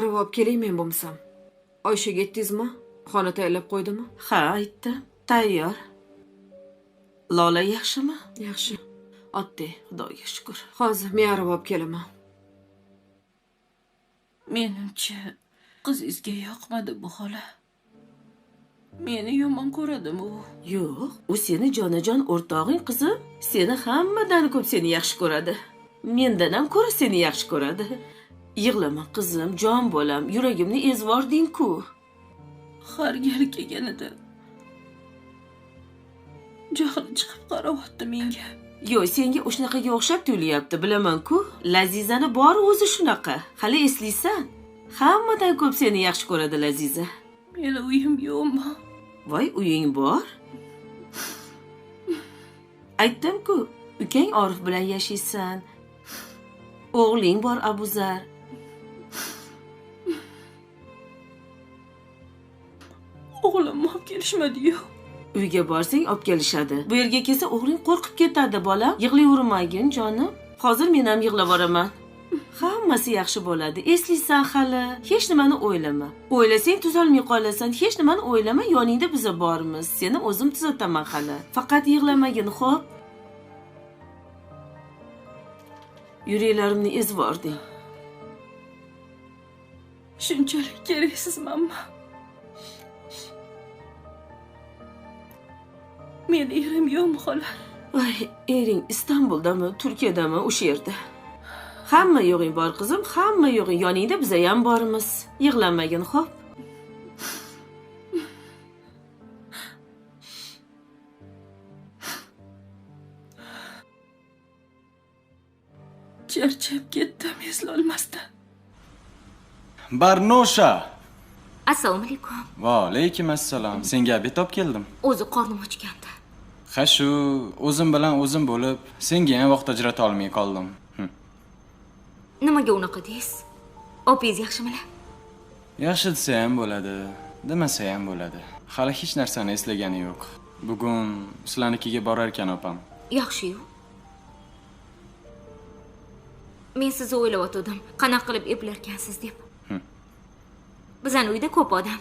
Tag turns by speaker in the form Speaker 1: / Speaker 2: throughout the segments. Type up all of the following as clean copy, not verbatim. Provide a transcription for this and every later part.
Speaker 1: arava olib kelay men bo'lmasam. Oyshaga aytdingizmi? Xona tayyorlab qo'ydimi?
Speaker 2: Ha, aytdim. Tayyor. Lola yaxshimi?
Speaker 1: Yaxshi.
Speaker 2: Oddiy, Xudoga shukr.
Speaker 1: Hozir men arava olib kelaman.
Speaker 2: Menimcha qizingizga yoqmadi bu xola. Meni yomon ko'radimi u? Yo'q, u seni jonajon o'rtog'ing qizim. Seni hammadan ko'p seni yaxshi ko'radi. Mendan ham ko'ra seni yaxshi ko'radi. Yig'lama qizim, jon bolam, yuragimni ezvording-ku. Har gal kelganida jahli chiqib qarayapti menga. Yo'q, senga o'shanaqaga o'xshab tuyulyapti, bilaman-ku. Lazizani bori o'zi shunaqa. Hali eslaysan? Hammadan ko'p seni yaxshi ko'radi Laziza. Meni uyim yo'qmi? Voy, uying bor. Aytdim-ku, ukang Orif bilan yashaysan. O'g'ling bor Abuzar. O'g'limni olib kelishmadi-yu. Uyga borsang olib kelishadi. Bu yerga kelsa o'g'ling qo'rqib ketadi, bolam. Yig'layvermagin, jonim. Hozir men ham yig'lab boraman. Hammasi yaxshi bo'ladi. Eslaysan hali. Hech nimani o'ylama. O'ylasang tuzalmay qolasan. Hech nimani o'ylama, yoningda biz bormiz. Seni o'zim tuzataman hali. Faqat yig'lamagin, xo'p? Yuraklarimni ezvording. Shunchalik keraksizmanmi? Meni erim yo'qmi, xola? Voy, ering Istanbuldami, Turkiyadami, o'sha yerda. Hamma yo'g'ing bor qizim, hamma yo'g'ing. Yoningda biz ham bormiz. Yig'lanmagin, xo'p? Charchab ketdim, eslolmasdan.
Speaker 3: Barnosha.
Speaker 4: Assalomu alaykum.
Speaker 3: Va alaykum assalom. Senga obed olib keldim.
Speaker 4: O'zi qornim ochgandi.
Speaker 3: Ha shu, o'zim bilan o'zim bo'lib, senga ham vaqt ajrata olmay qoldim.
Speaker 4: Nimaga unaqa deysiz? Opingiz yaxshimilar?
Speaker 3: Yaxshi desa ham bo'ladi, demasa ham bo'ladi. Hali hech narsani eslagani yo'q. Bugun sizlarnikiga borar ekan opam.
Speaker 4: Yaxshi-yu. Men sizni o'ylayotgandim. Qanaqa qilib eplarkansiz deb. Bizning uyda ko'p odam.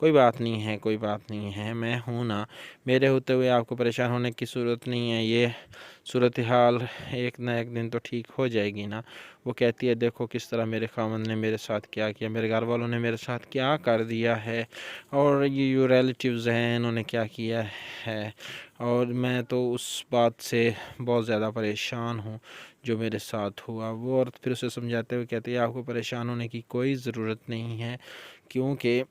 Speaker 5: کوئی بات نہیں ہے، میں ہوں نا، میرے ہوتے ہوئے آپ کو پریشان ہونے کی صورت نہیں ہے، یہ صورتحال ایک نہ ایک دن تو ٹھیک ہو جائے گی نا۔ وہ کہتی ہے دیکھو کس طرح میرے خاوند نے میرے ساتھ کیا کیا، میرے گھر والوں نے میرے ساتھ کیا کر دیا ہے، اور یہ جو ریلیٹیوز ہیں انہوں نے کیا کیا ہے، اور میں تو اس بات سے بہت زیادہ پریشان ہوں جو میرے ساتھ ہوا۔ وہ عورت پھر اسے سمجھاتے ہوئے کہتی ہے آپ کو پریشان ہونے کی کوئی ضرورت نہیں ہے، کیونکہ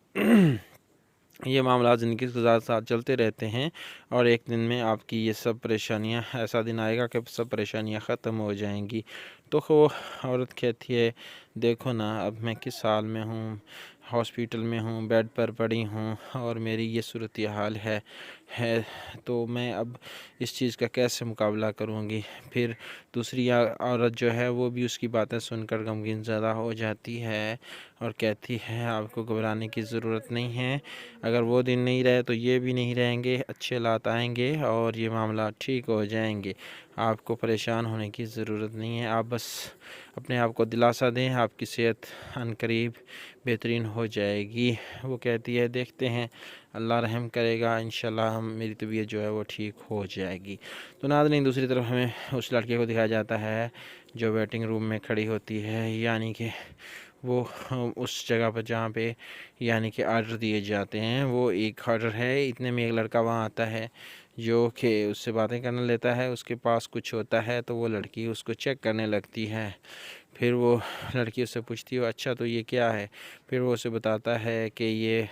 Speaker 5: یہ معاملات زندگی کے ساتھ چلتے رہتے ہیں، اور ایک دن میں آپ کی یہ سب پریشانیاں، ایسا دن آئے گا کہ سب پریشانیاں ختم ہو جائیں گی۔ تو وہ عورت کہتی ہے دیکھو نا، اب میں کس حال میں ہوں، ہاسپیٹل میں ہوں، بیڈ پر پڑی ہوں، اور میری یہ صورتحال ہے تو میں اب اس چیز کا کیسے مقابلہ کروں گی۔ پھر دوسری عورت جو ہے وہ بھی اس کی باتیں سن کر غمگین زدہ ہو جاتی ہے اور کہتی ہے آپ کو گھبرانے کی ضرورت نہیں ہے، اگر وہ دن نہیں رہے تو یہ بھی نہیں رہیں گے، اچھے حالات آئیں گے اور یہ معاملات ٹھیک ہو جائیں گے، آپ کو پریشان ہونے کی ضرورت نہیں ہے، آپ بس اپنے آپ کو دلاسا دیں، آپ کی صحت عنقریب بہترین ہو جائے گی۔ وہ کہتی ہے دیکھتے ہیں، اللہ رحم کرے گا، انشاءاللہ میری طبیعت جو ہے وہ ٹھیک ہو جائے گی۔ تو ناظرین، دوسری طرف ہمیں اس لڑکے کو دکھایا جاتا ہے جو ویٹنگ روم میں کھڑی ہوتی ہے، یعنی کہ وہ اس جگہ پر جہاں پہ یعنی کہ آرڈر دیے جاتے ہیں، وہ ایک آرڈر ہے، اتنے میں ایک لڑکا وہاں آتا ہے جو کہ اس سے باتیں کرنے لیتا ہے، اس کے پاس کچھ ہوتا ہے تو وہ لڑکی اس کو چیک کرنے لگتی ہے، پھر وہ لڑکی اس سے پوچھتی ہے اچھا تو یہ کیا ہے، پھر وہ اسے بتاتا ہے کہ یہ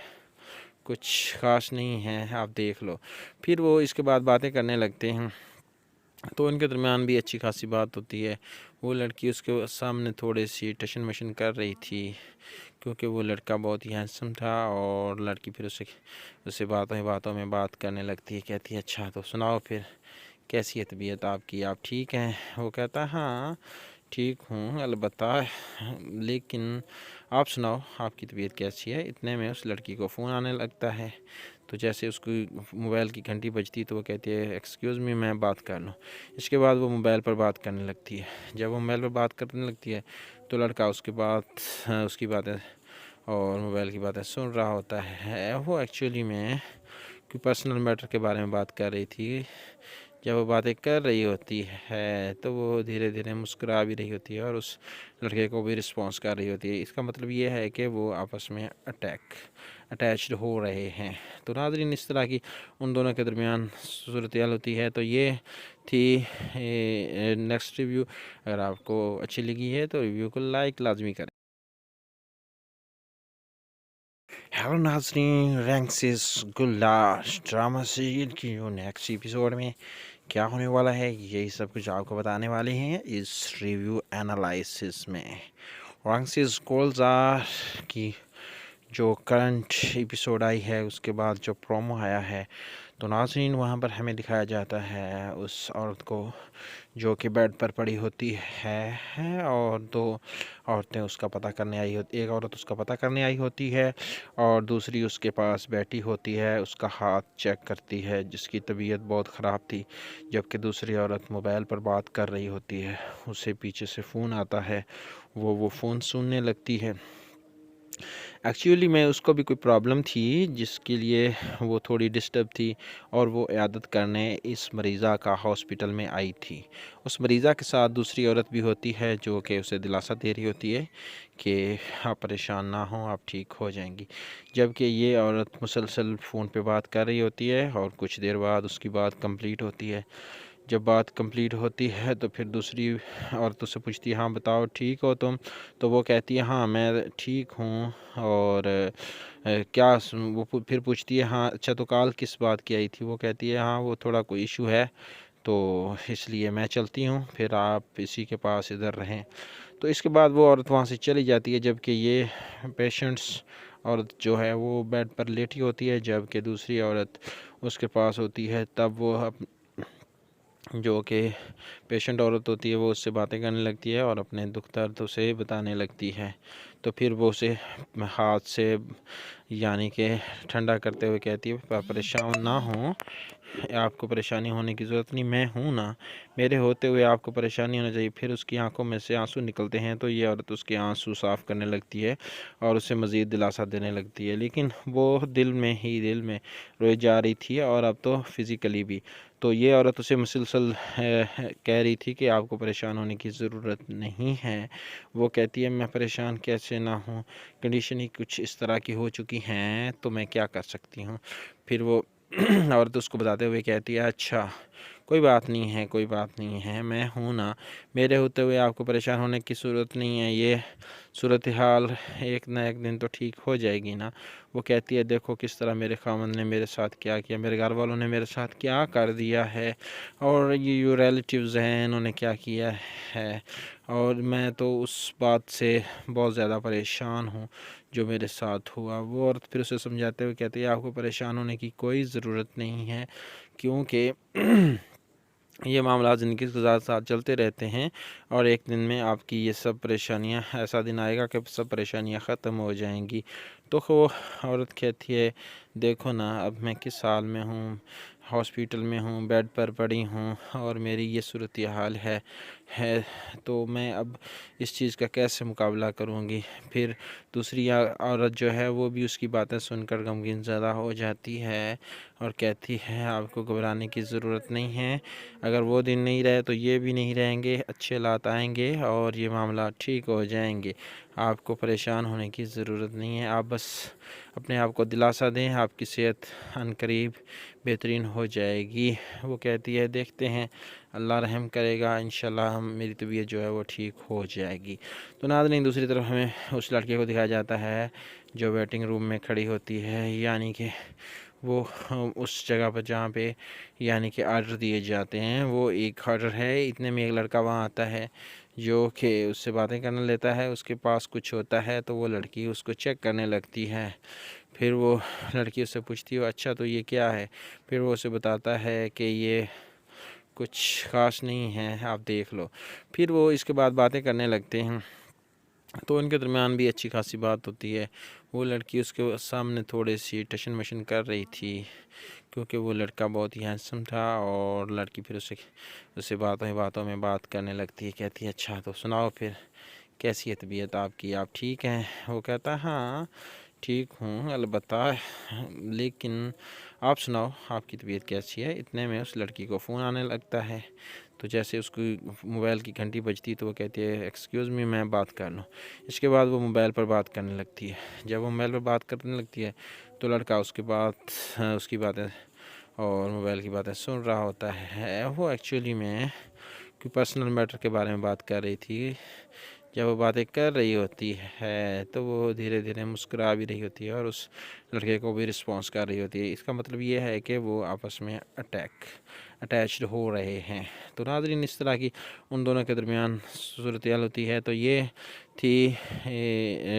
Speaker 5: کچھ خاص نہیں ہے، آپ دیکھ لو، پھر وہ اس کے بعد باتیں کرنے لگتے ہیں، تو ان کے درمیان بھی اچھی خاصی بات ہوتی ہے۔ وہ لڑکی اس کے سامنے تھوڑی سی ٹشن مشن کر رہی تھی کیونکہ وہ لڑکا بہت ہی ہینڈسم تھا، اور لڑکی پھر اسے باتوں میں بات کرنے لگتی ہے، کہتی ہے اچھا تو سناؤ پھر کیسی ہے طبیعت آپ کی، آپ ٹھیک ہیں؟ وہ کہتا ہے ہاں ٹھیک ہوں البتہ، لیکن آپ سناؤ آپ کی طبیعت کیسی ہے۔ اتنے میں اس لڑکی کو فون آنے لگتا ہے، تو جیسے اس کی موبائل کی گھنٹی بجتی تو وہ کہتی ہے ایکسکیوز می، میں بات کر لوں۔ اس کے بعد وہ موبائل پر بات کرنے لگتی ہے، جب وہ موبائل پر بات کرنے لگتی ہے تو لڑکا اس کی باتیں اور موبائل کی باتیں سن رہا ہوتا ہے۔ وہ ایکچولی میں کوئی پرسنل میٹر کے بارے میں بات کر رہی تھی۔ جب وہ باتیں کر رہی ہوتی ہے تو وہ دھیرے دھیرے مسکرا بھی رہی ہوتی ہے اور اس لڑکے کو بھی رسپانس کر رہی ہوتی ہے۔ اس کا مطلب یہ ہے کہ وہ آپس میں اٹیچڈ ہو رہے ہیں۔ تو ناظرین، اس طرح کی ان دونوں کے درمیان صورتحال ہوتی ہے۔ تو یہ تھی نیکسٹ ریویو۔ اگر آپ کو اچھی لگی ہے تو ریویو کو لائک لازمی کریں۔
Speaker 6: ہیلو ناظرین، رینکسز گلاش ڈرامہ سیریل کی جو نیکسٹ ایپیسوڈ میں کیا ہونے والا ہے یہی سب کچھ آپ کو بتانے والے ہیں اس ریویو انالائسس میں۔ رینکسز گلزار کی جو کرنٹ ایپیسوڈ آئی ہے اس کے بعد جو پرومو آیا ہے تو ناظرین وہاں پر ہمیں دکھایا جاتا ہے اس عورت کو جو کہ بیڈ پر پڑی ہوتی ہے اور دو عورتیں اس کا پتہ کرنے آئی ہوتی، ایک عورت اس کا پتہ کرنے آئی ہوتی ہے اور دوسری اس کے پاس بیٹھی ہوتی ہے، اس کا ہاتھ چیک کرتی ہے جس کی طبیعت بہت خراب تھی، جبکہ دوسری عورت موبائل پر بات کر رہی ہوتی ہے، اسے پیچھے سے فون آتا ہے، وہ فون سننے لگتی ہے۔ ایکچولی میں اس کو بھی کوئی پرابلم تھی جس کے لیے وہ تھوڑی ڈسٹرب تھی اور وہ عیادت کرنے اس مریضہ کا ہاسپٹل میں آئی تھی۔ اس مریضہ کے ساتھ دوسری عورت بھی ہوتی ہے جو کہ اسے دلاسا دے رہی ہوتی ہے کہ آپ پریشان نہ ہوں، آپ ٹھیک ہو جائیں گی، جبکہ یہ عورت مسلسل فون پہ بات کر رہی ہوتی ہے اور کچھ دیر بعد اس کی بات کمپلیٹ ہوتی ہے۔ جب بات کمپلیٹ ہوتی ہے تو پھر دوسری عورتوں سے پوچھتی ہے ہاں بتاؤ ٹھیک ہو تم، تو وہ کہتی ہے ہاں میں ٹھیک ہوں، اور کیا وہ پھر پوچھتی ہے ہاں اچھا تو کال کس بات کی آئی تھی، وہ کہتی ہے ہاں وہ تھوڑا کوئی ایشو ہے تو اس لیے میں چلتی ہوں، پھر آپ اسی کے پاس ادھر رہیں۔ تو اس کے بعد وہ عورت وہاں سے چلی جاتی ہے، جبکہ یہ پیشنٹس عورت جو ہے وہ بیڈ پر لیٹی ہوتی ہے، جبکہ دوسری عورت اس کے پاس ہوتی ہے۔ تب وہ
Speaker 5: جو کہ پیشنٹ عورت ہوتی ہے وہ اس سے باتیں کرنے لگتی ہے اور اپنے دکھ درد اسے بتانے لگتی ہے، تو پھر وہ اسے ہاتھ سے یعنی کہ ٹھنڈا کرتے ہوئے کہتی ہے پریشان نہ ہوں، آپ کو پریشانی ہونے کی ضرورت نہیں، میں ہوں نا، میرے ہوتے ہوئے آپ کو پریشانی ہونا چاہیے۔ پھر اس کی آنکھوں میں سے آنسو نکلتے ہیں تو یہ عورت اس کے آنسو صاف کرنے لگتی ہے اور اسے مزید دلاسا دینے لگتی ہے، لیکن وہ دل میں روئی جا رہی تھی اور اب تو فزیکلی بھی۔ تو یہ عورت اسے مسلسل کہہ رہی تھی کہ آپ کو پریشان ہونے کی ضرورت نہیں ہے۔ وہ کہتی ہے میں پریشان کیسے نہ ہوں، کنڈیشن ہی کچھ اس طرح کی ہو چکی ہیں تو میں کیا کر سکتی ہوں۔ پھر وہ عورت اس کو بتاتے ہوئے کہتی ہے اچھا کوئی بات نہیں ہے، کوئی بات نہیں ہے، میں ہوں نا، میرے ہوتے ہوئے آپ کو پریشان ہونے کی ضرورت نہیں ہے، یہ صورتحال ایک نہ ایک دن تو ٹھیک ہو جائے گی نا۔ وہ کہتی ہے دیکھو کس طرح میرے خاوند نے میرے ساتھ کیا کیا، میرے گھر والوں نے میرے ساتھ کیا کر دیا ہے، اور یہ جو ریلیٹیوز ہیں انہوں نے کیا کیا ہے، اور میں تو اس بات سے بہت زیادہ پریشان ہوں جو میرے ساتھ ہوا۔ وہ عورت پھر اسے سمجھاتے ہوئے کہتی ہے آپ کو پریشان ہونے کی کوئی ضرورت نہیں ہے، کیونکہ یہ معاملات زندگی کے ساتھ چلتے رہتے ہیں اور ایک دن میں آپ کی یہ سب پریشانیاں، ایسا دن آئے گا کہ سب پریشانیاں ختم ہو جائیں گی۔ تو وہ عورت کہتی ہے دیکھو نا اب میں کس حال میں ہوں، ہاسپیٹل میں ہوں، بیڈ پر پڑی ہوں اور میری یہ صورتحال ہے تو میں اب اس چیز کا کیسے مقابلہ کروں گی۔ پھر دوسری عورت جو ہے وہ بھی اس کی باتیں سن کر غمگین زدہ ہو جاتی ہے اور کہتی ہے آپ کو گھبرانے کی ضرورت نہیں ہے، اگر وہ دن نہیں رہے تو یہ بھی نہیں رہیں گے، اچھے حالات آئیں گے اور یہ معاملات ٹھیک ہو جائیں گے، آپ کو پریشان ہونے کی ضرورت نہیں ہے، آپ بس اپنے آپ کو دلاسا دیں، آپ کی صحت عنقریب بہترین ہو جائے گی۔ وہ کہتی ہے دیکھتے ہیں اللہ رحم کرے گا، انشاءاللہ میری طبیعت جو ہے وہ ٹھیک ہو جائے گی۔ تو ناظرین دوسری طرف ہمیں اس لڑکے کو دکھایا جاتا ہے جو ویٹنگ روم میں کھڑی ہوتی ہے، یعنی کہ وہ اس جگہ پر جہاں پہ یعنی کہ آرڈر دیے جاتے ہیں، وہ ایک آرڈر ہے، اتنے میں ایک لڑکا وہاں آتا ہے جو کہ اس سے باتیں کرنے لیتا ہے، اس کے پاس کچھ ہوتا ہے تو وہ لڑکی اس کو چیک کرنے لگتی ہے، پھر وہ لڑکی اس سے پوچھتی ہے اچھا تو یہ کیا ہے، پھر وہ اسے بتاتا ہے کہ یہ کچھ خاص نہیں ہے آپ دیکھ لو، پھر وہ اس کے بعد باتیں کرنے لگتے ہیں تو ان کے درمیان بھی اچھی خاصی بات ہوتی ہے۔ وہ لڑکی اس کے سامنے تھوڑی سی ٹشن مشن کر رہی تھی کیونکہ وہ لڑکا بہت ہی ہینڈسم تھا، اور لڑکی پھر اسے باتوں میں بات کرنے لگتی ہے، کہتی ہے اچھا تو سناؤ پھر کیسی ہے طبیعت آپ کی، آپ ٹھیک ہیں؟ وہ کہتا ہے ہاں ٹھیک ہوں البتہ، لیکن آپ سناؤ آپ کی طبیعت کیسی ہے۔ اتنے میں اس لڑکی کو فون آنے لگتا ہے، تو جیسے اس کی موبائل کی گھنٹی بجتی تو وہ کہتی ہے ایکسکیوز می میں بات کر لوں۔ اس کے بعد وہ موبائل پر بات کرنے لگتی ہے، جب وہ موبائل پر بات کرنے لگتی ہے تو لڑکا اس کی باتیں اور موبائل کی باتیں سن رہا ہوتا ہے۔ وہ ایکچولی میں کوئی پرسنل میٹر کے بارے میں بات کر رہی تھی، جب وہ باتیں کر رہی ہوتی ہے تو وہ دھیرے دھیرے مسکرا بھی رہی ہوتی ہے اور اس لڑکے کو بھی رسپانس کر رہی ہوتی ہے۔ اس کا مطلب یہ ہے کہ وہ آپس میں اٹیچڈ ہو رہے ہیں۔ تو ناظرین اس طرح کی ان دونوں کے درمیان صورتحال ہوتی ہے۔ تو یہ تھی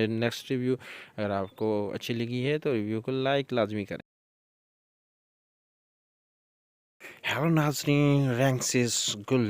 Speaker 5: نیکسٹ ریویو، اگر آپ کو اچھی لگی ہے تو ریویو کو لائک لازمی کریں۔
Speaker 6: ہیلو ناظرین، رینکسز گل